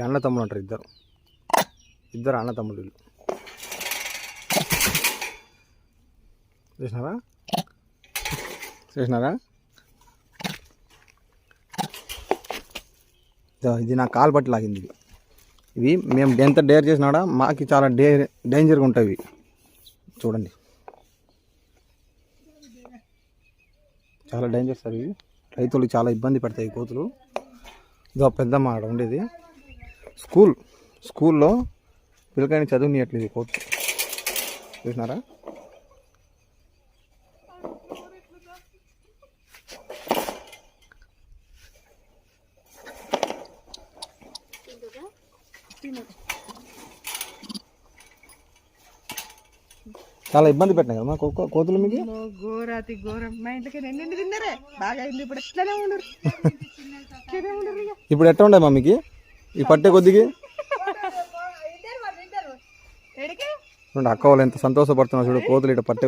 అన్న తమ్ముడు అంటారు, ఇద్దరు అన్న తమ్ముడు వీళ్ళు. చూసినారా ఇది నా కాలు బట్టి లాగింది. ఇవి మేము ఎంత డేర్ చేసినాడా మాకు చాలా డేంజర్గా ఉంటాయి. చూడండి చాలా డేంజర్ సార్ ఇవి. రైతులకు చాలా ఇబ్బంది పడతాయి ఈ కోతులు. ఇదో పెద్దమ్మ ఆడ ఉండేది స్కూల్లో పిల్లకాయని చదువునియట్లేదు ఈ కోతులు. చూసినారా చాలా ఇబ్బంది పెట్టినాయి కదా కోతులు మీకు. ఘోరాతి ఘోరం. మా ఇంట్లోకి నిండి తిన్నారే బాగా అయింది. ఇప్పుడు ఎట్లానే ఉండరు. ఇప్పుడు ఎట్లా ఉండే మమ్మీకి ఈ పట్టే కొద్దికి అక్క వాళ్ళు ఎంత సంతోషపడుతున్నారు చూడు. కోతులు ఇట్లా పట్టే